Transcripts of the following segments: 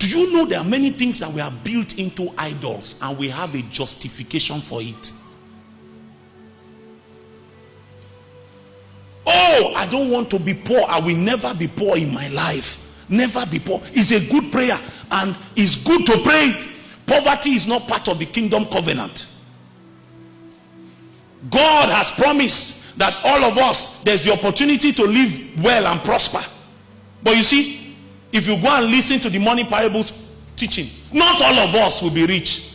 Do you know there are many things that we are built into idols and we have a justification for it? Oh, I don't want to be poor. I will never be poor in my life. Never be poor. It's a good prayer and it's good to pray it. Poverty is not part of the kingdom covenant. God has promised that all of us, there's the opportunity to live well and prosper. But you see, if you go and listen to the money parables teaching, not all of us will be rich.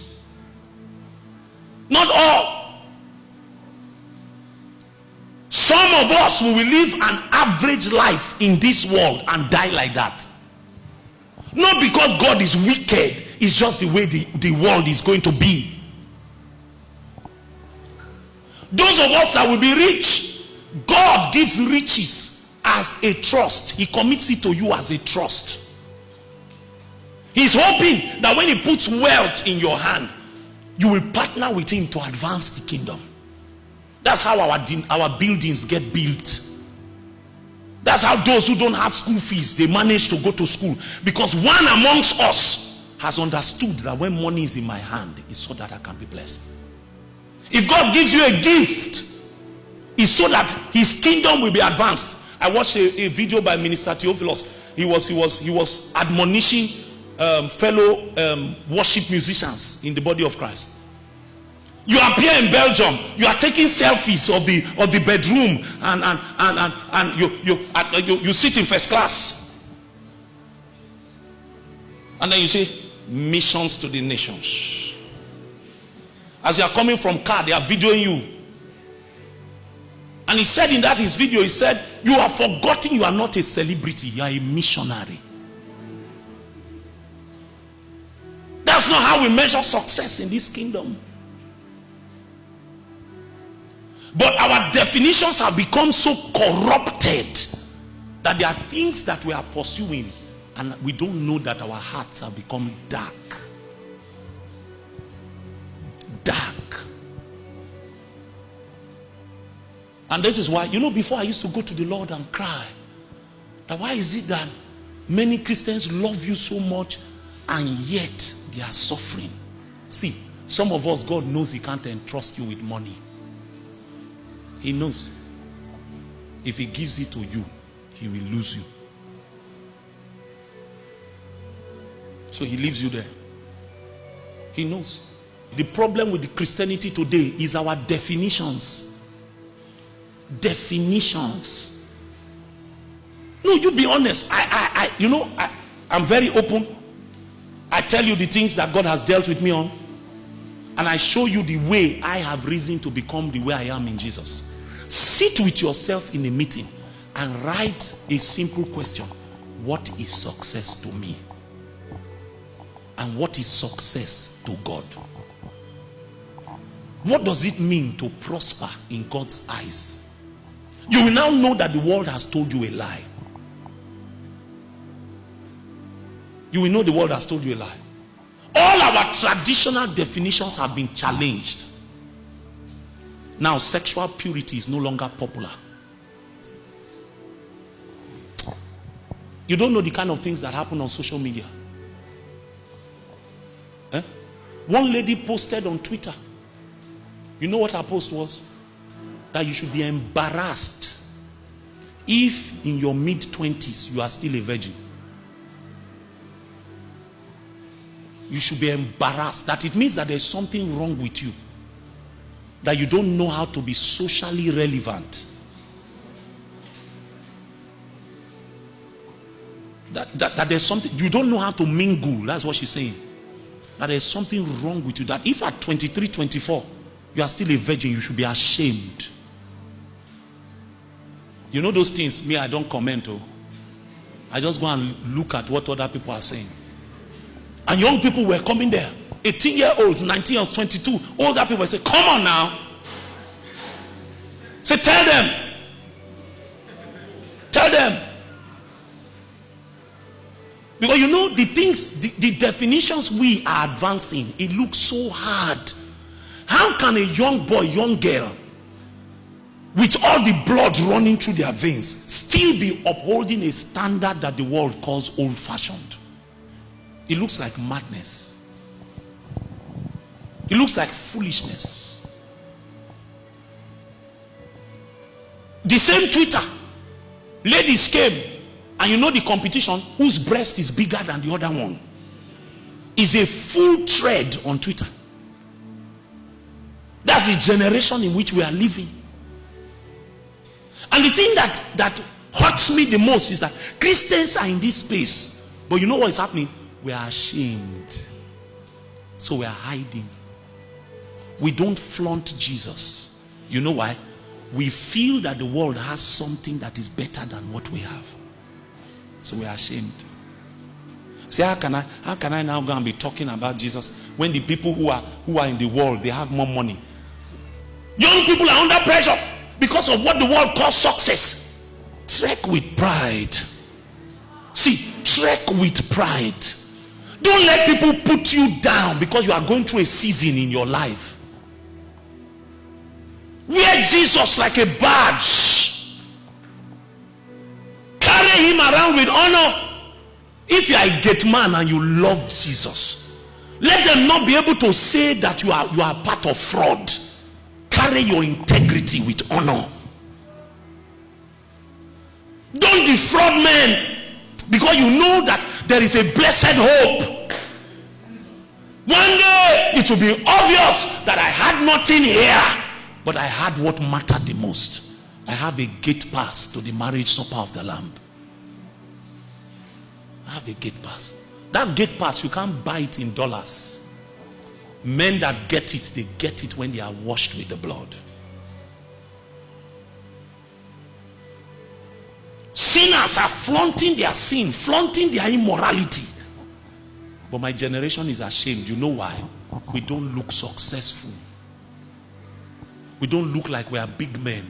Not all. Some of us will live an average life in this world and die like that. Not because God is wicked, it's just the way the world is going to be. Those of us that will be rich, God gives riches as a trust. He commits it to you as a trust. He's hoping that when he puts wealth in your hand, you will partner with him to advance the kingdom. That's how our buildings get built. That's how those who don't have school fees, they manage to go to school. Because one amongst us has understood that when money is in my hand, it's so that I can be blessed. If God gives you a gift, it's so that his kingdom will be advanced. I watched a video by Minister Theophilus. He was admonishing fellow worship musicians in the body of Christ. You appear in Belgium, you are taking selfies of the bedroom, and you sit in first class, and then you say missions to the nations. As you are coming from car, they are videoing you. And he said in that his video, he said, you are forgotten you are not a celebrity, you are a missionary. That's not how we measure success in this kingdom. But our definitions have become so corrupted that there are things that we are pursuing and we don't know that our hearts have become dark. Dark. And this is why, before I used to go to the Lord and cry that why is it that many Christians love you so much and yet they are suffering? See, some of us, God knows he can't entrust you with money. He knows if he gives it to you, he will lose you. So he leaves you there. He knows. The problem with the Christianity today is our definitions. Definitions. No, you be honest. I'm very open. I tell you the things that God has dealt with me on. And I show you the way I have reason to become the way I am in Jesus. Sit with yourself in a meeting and write a simple question. What is success to me? And what is success to God? What does it mean to prosper in God's eyes? You will now know that the world has told you a lie. You will know the world has told you a lie. All our traditional definitions have been challenged. Now sexual purity is no longer popular. You don't know the kind of things that happen on social media. One lady posted on Twitter. You know what her post was? That you should be embarrassed if in your mid-20s you are still a virgin. You should be embarrassed. That it means that there's something wrong with you. That you don't know how to be socially relevant. That there's something, you don't know how to mingle. That's what she's saying. That there's something wrong with you. That if at 23, 24, you are still a virgin, you should be ashamed. You know those things, me, I don't comment. I just go and look at what other people are saying. And young people were coming there. 18-year-olds, 19-year-olds, 22. Older people say, come on now. Say, tell them. Tell them. Because you know the things, the definitions we are advancing, it looks so hard. How can a young boy, young girl, with all the blood running through their veins, still be upholding a standard that the world calls old-fashioned? It looks like madness. It looks like foolishness. The same Twitter, ladies came, and you know the competition, whose breast is bigger than the other one, is a full thread on Twitter. That's the generation in which we are living. And the thing that hurts me the most is that Christians are in this space, but you know what is happening? We are ashamed, so we are hiding. We don't flaunt Jesus. You know why? We feel that the world has something that is better than what we have, so we are ashamed. Say, how can I now go and be talking about Jesus when the people who are in the world, they have more money? Young people are under pressure because of what the world calls success. Trek with pride. See, trek with pride. Don't let people put you down because you are going through a season in your life. Wear Jesus like a badge. Carry him around with honor. If you are a gate man and you love Jesus, let them not be able to say that you are part of fraud. Carry your integrity with honor. Don't defraud men because you know that there is a blessed hope. One day it will be obvious that I had nothing here, but I had what mattered the most. I have a gate pass to the marriage supper of the Lamb. I have a gate pass. That gate pass, you can't buy it in dollars. Men that get it, they get it when they are washed with the blood. Sinners are flaunting their sin, flaunting their immorality. But my generation is ashamed. You know why? We don't look successful. We don't look like we are big men.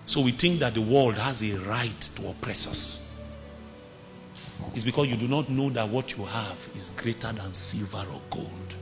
So we think that the world has a right to oppress us. It's because you do not know that what you have is greater than silver or gold.